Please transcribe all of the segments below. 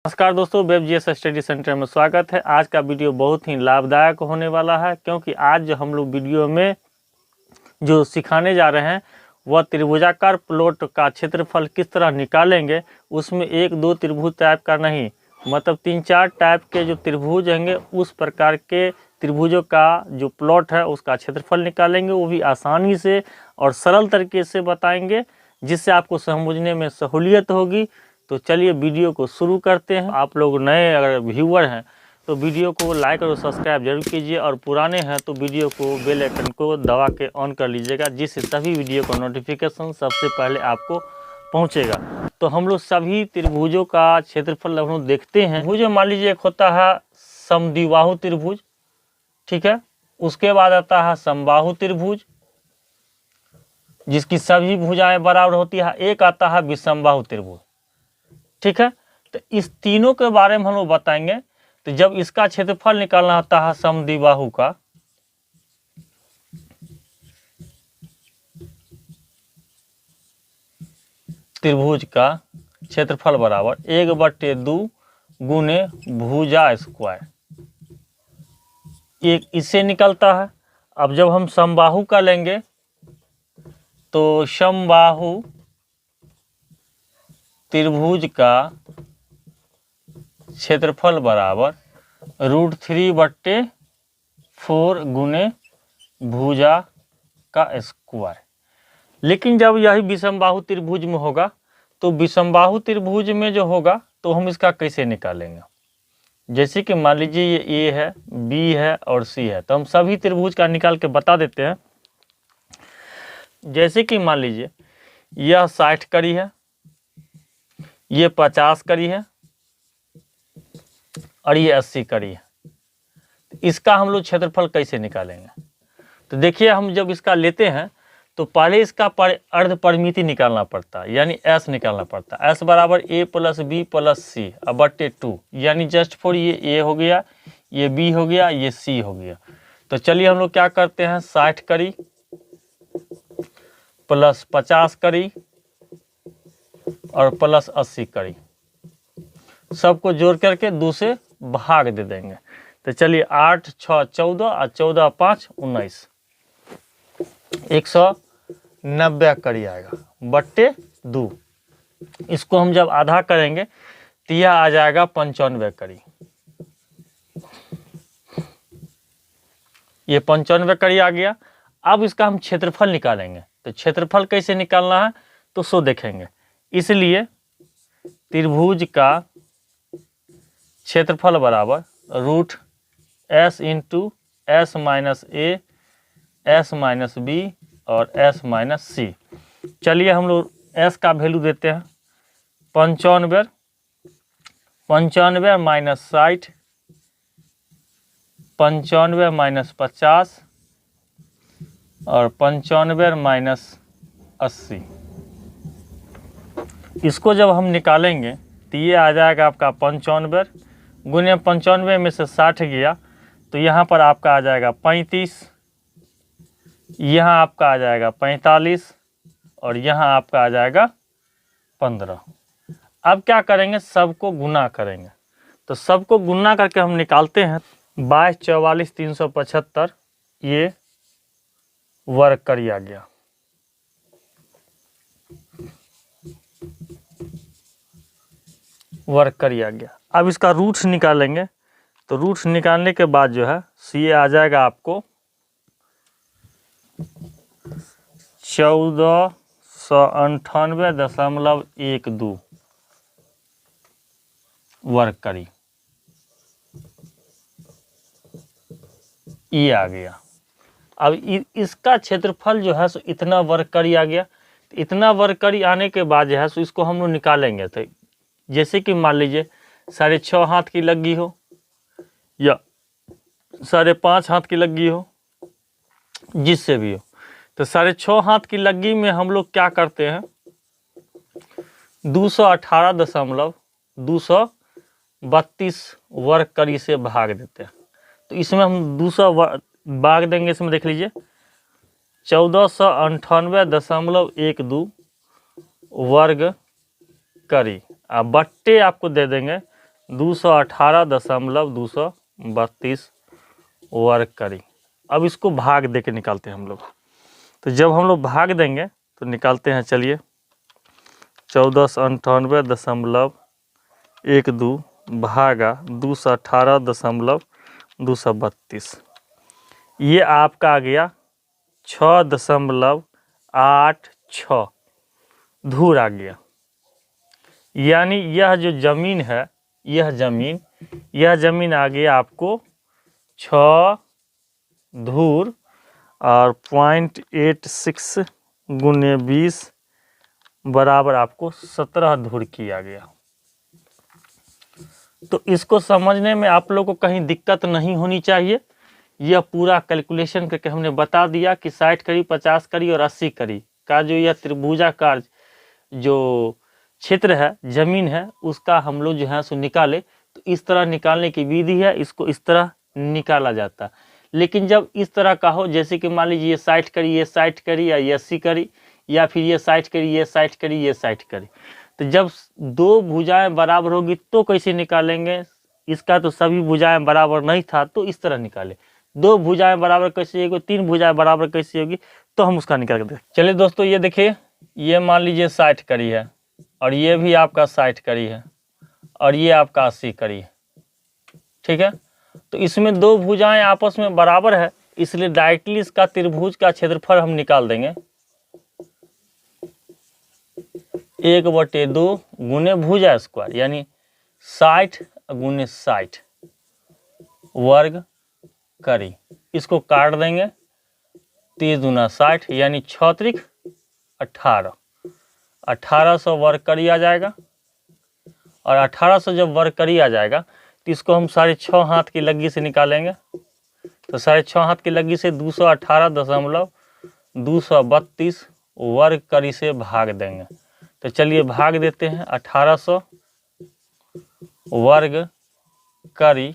नमस्कार दोस्तों, web GS study centre में स्वागत है। आज का वीडियो बहुत ही लाभदायक होने वाला है, क्योंकि आज जो हम लोग वीडियो में जो सिखाने जा रहे हैं वह त्रिभुजाकार प्लॉट का क्षेत्रफल किस तरह निकालेंगे। उसमें एक दो त्रिभुज टाइप का नहीं, मतलब 3-4 टाइप के जो त्रिभुज होंगे उस प्रकार के त्रिभुजों का जो प्लॉट है उसका क्षेत्रफल निकालेंगे। वो भी आसानी से और सरल तरीके से बताएंगे, जिससे आपको समझने में सहूलियत होगी। तो चलिए वीडियो को शुरू करते हैं। आप लोग नए अगर व्यूअर हैं तो वीडियो को लाइक और सब्सक्राइब जरूर कीजिए, और पुराने हैं तो वीडियो को बेल आइकन को दबा के ऑन कर लीजिएगा, जिससे सभी वीडियो का नोटिफिकेशन सबसे पहले आपको पहुंचेगा। तो हम लोग सभी त्रिभुजों का क्षेत्रफल हम लोग देखते हैं। त्रिभुज मान लीजिए एक होता है समद्विबाहु त्रिभुज, ठीक है। उसके बाद आता है समबाहु त्रिभुज, जिसकी सभी भुजाएं बराबर होती है। एक आता है विषमबाहु त्रिभुज, ठीक है। तो इस तीनों के बारे में हम लोग बताएंगे। तो जब इसका क्षेत्रफल निकालना होता है समद्विबाहु का, त्रिभुज का क्षेत्रफल बराबर 1/2 गुने भुजा स्क्वायर, एक इससे निकलता है। अब जब हम समबाहु का लेंगे तो समबाहु त्रिभुज का क्षेत्रफल बराबर √3/4 गुने भुजा का स्क्वायर। लेकिन जब यही विषमबाहु त्रिभुज में होगा तो विषमबाहु त्रिभुज में जो होगा तो हम इसका कैसे निकालेंगे। जैसे कि मान लीजिए ये ए है, बी है और सी है, तो हम सभी त्रिभुज का निकाल के बता देते हैं। जैसे कि मान लीजिए यह 60 कड़ी है, ये 50 कड़ी है और ये 80 कड़ी है। इसका हम लोग क्षेत्रफल कैसे निकालेंगे। तो देखिए, हम जब इसका लेते हैं तो पहले इसका अर्ध परिमिति निकालना पड़ता है, यानी एस निकालना पड़ता है। एस बराबर a + b + c / 2, यानी जस्ट फॉर ये a हो गया, ये b हो गया, ये c हो गया। तो चलिए हम लोग क्या करते हैं, 60 कड़ी प्लस 50 कड़ी और प्लस 80 कड़ी, सबको जोड़ करके 2 से भाग दे देंगे। तो चलिए 8 6 14 और 14 5 19, 190 कड़ी आएगा बट्टे 2। इसको हम जब आधा करेंगे तो यह आ जाएगा 95 कड़ी। ये 95 कड़ी आ गया। अब इसका हम क्षेत्रफल निकालेंगे। तो क्षेत्रफल कैसे निकालना है तो सो देखेंगे। इसलिए त्रिभुज का क्षेत्रफल बराबर √s × s - a, s - b और s - c। चलिए हम लोग s का वैल्यू देते हैं 95 - 60, 95 - 50 और 95 - 80। इसको जब हम निकालेंगे तो ये आ जाएगा आपका 95 गुने 95 में से 60 गया तो यहाँ पर आपका आ जाएगा 35, यहाँ आपका आ जाएगा 45 और यहाँ आपका आ जाएगा 15। अब क्या करेंगे, सबको गुना करेंगे। तो सबको गुना करके हम निकालते हैं 22 44 375, ये वर्ग करी आ गया। वर्ग करी आ गया। अब इसका रूट्स निकालेंगे। तो रूट्स निकालने के बाद जो है सी आ जाएगा आपको 1498.12 वर्ग करी, ये आ गया। अब इसका क्षेत्रफल जो है सो इतना वर्ग करी आ गया। इतना वर्ग करी आने के बाद जो है सो इसको हम लोग निकालेंगे। तो जैसे कि मान लीजिए 6.5 हाथ की लगी हो या 5.5 हाथ की लगी हो, जिससे भी हो। तो 6.5 हाथ की लगी में हम लोग क्या करते हैं, 218.232 वर्ग करी से भाग देते हैं। तो इसमें हम 200 भाग देंगे। इसमें देख लीजिए 1498.12 वर्ग करी, बट्टे आपको दे देंगे 218.232 वर्ग करी। अब इसको भाग दे के निकालते हैं हम लोग। तो जब हम लोग भाग देंगे तो निकालते हैं, चलिए। 1498.12 भागा 218.232, ये आपका आ गया 6.86 धूर आ गया। यानी यह जो जमीन है, यह जमीन आ गया आपको 6 धूर और 0.86 गुने 20 बराबर आपको 17 धूर की आ गया। तो इसको समझने में आप लोग को कहीं दिक्कत नहीं होनी चाहिए। यह पूरा कैलकुलेशन करके हमने बता दिया कि 60 कड़ी, 50 कड़ी और 80 कड़ी का जो यह त्रिभुजाकार जो क्षेत्र है, जमीन है, उसका हम लोग जो है सो निकाले। तो इस तरह निकालने की विधि है, इसको इस तरह निकाला जाता है। लेकिन जब इस तरह का हो, जैसे कि मान लीजिए ये 60 कड़ी, ये 60 कड़ी, या ये 80 कड़ी, या फिर ये 60 कड़ी, ये 60 कड़ी, ये 60 कड़ी, तो जब दो भुजाएं बराबर होगी तो कैसे निकालेंगे? इसका तो सभी भुजाएं बराबर नहीं था, तो इस तरह निकाले। दो भुजाएं बराबर कैसे होगी, 3 भुजाएं बराबर कैसे होगी, तो हम उसका निकाल के देखें। चलिए दोस्तों, ये देखिए, ये मान लीजिए 60 कड़ी है, और ये भी आपका 60 कड़ी है, और ये आपका 80 कड़ी है, ठीक है। तो इसमें दो भुजाएं आपस में बराबर है, इसलिए डायरेक्टली इसका त्रिभुज का क्षेत्रफल हम निकाल देंगे। 1/2 गुने भुजा स्क्वायर, यानी 60 गुने 60 वर्ग करी। इसको काट देंगे, 30 दूना 60, यानी 6 त्रिक 18, 1800 वर्ग करी आ जाएगा। और 1800 जब वर्ग करी आ जाएगा तो इसको हम 6.5 हाथ की लग्गी से निकालेंगे। तो 6.5 हाथ की लग्गी से 218.232 वर्ग करी से भाग देंगे। तो चलिए भाग देते हैं। 1800 वर्ग करी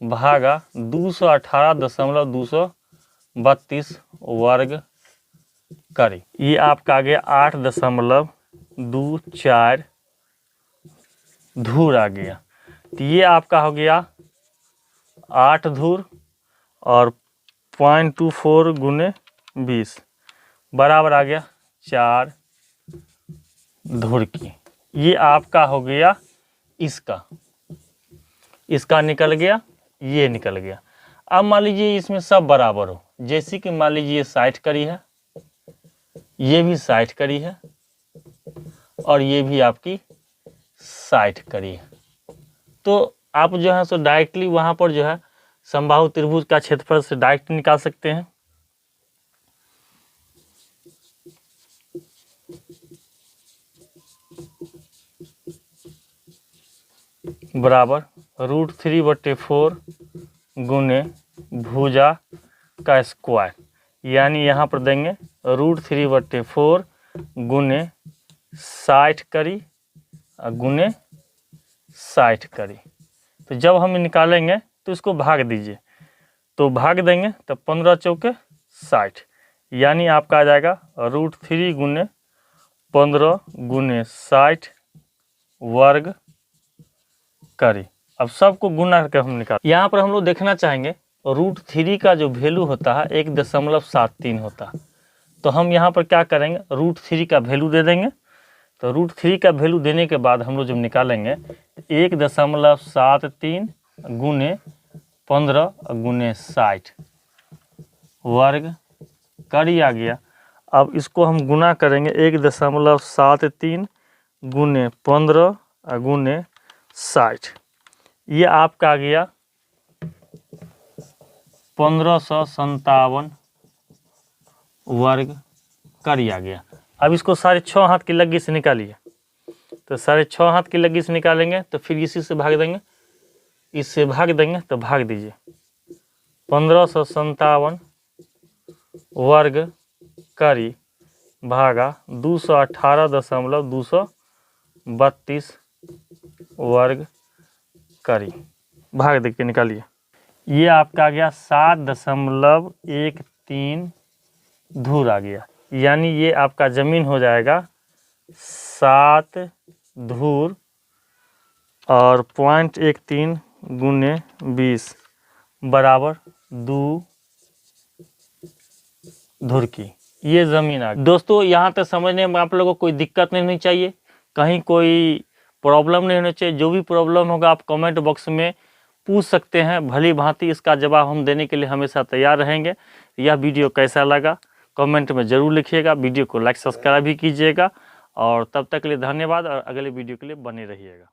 भागा 218.232 वर्ग करी, ये आपका आ गया 8.24 धूर आ गया। तो ये आपका हो गया 8 धूर और 0.24 गुने 20 बराबर आ गया 4 धूर की। ये आपका हो गया इसका निकल गया, ये निकल गया। अब मान लीजिए इसमें सब बराबर हो, जैसे कि मान लीजिए ये 60 कड़ी है, ये भी 60 कड़ी है, और ये भी आपकी 60 कड़ी है। तो आप जो है सो डायरेक्टली वहां पर जो है समबाहु त्रिभुज का क्षेत्रफल से डायरेक्ट निकाल सकते हैं। बराबर √3/4 गुने भुजा का स्क्वायर, यानी यहाँ पर देंगे √3/4 गुने 60 करी गुने 60 करी। तो जब हम निकालेंगे तो इसको भाग दीजिए, तो भाग देंगे तो 15 चौके 60, यानी आपका आ जाएगा √3 गुने 15 गुने 60 वर्ग करी। अब सबको गुना करके हम निकाल, यहाँ पर हम लोग देखना चाहेंगे √3 का जो वैल्यू होता है 1.73 होता है। तो हम यहाँ पर क्या करेंगे, √3 का वैल्यू दे देंगे। तो √3 का वैल्यू देने के बाद हम लोग जब निकालेंगे 1.73 गुने 15 गुने 60 वर्ग करी आ गया। अब इसको हम गुना करेंगे 1.73 गुने 15 गुने 60, ये आपका आ गया 1557 वर्ग करी आ गया। अब इसको 6.5 हाथ की लग्गी से निकालिए। तो 6.5 हाथ की लग्गी से निकालेंगे तो फिर इसी से भाग देंगे, इससे भाग देंगे तो भाग दीजिए। 1557 वर्ग करी भागा 218.232 वर्ग करी, भाग दे के निकालिए। ये आपका आ गया 7.13 धूर आ गया, यानी ये आपका जमीन हो जाएगा 7 धूर और 0.13 गुने 20 बराबर 2 धुर की ये ज़मीन आ गई। दोस्तों यहाँ तक समझने में आप लोगों को कोई दिक्कत नहीं होनी चाहिए, कहीं कोई प्रॉब्लम नहीं होनी चाहिए। जो भी प्रॉब्लम होगा आप कमेंट बॉक्स में पूछ सकते हैं, भली भांति इसका जवाब हम देने के लिए हमेशा तैयार रहेंगे। यह वीडियो कैसा लगा कमेंट में ज़रूर लिखिएगा, वीडियो को लाइक सब्सक्राइब भी कीजिएगा। और तब तक के लिए धन्यवाद और अगले वीडियो के लिए बने रहिएगा।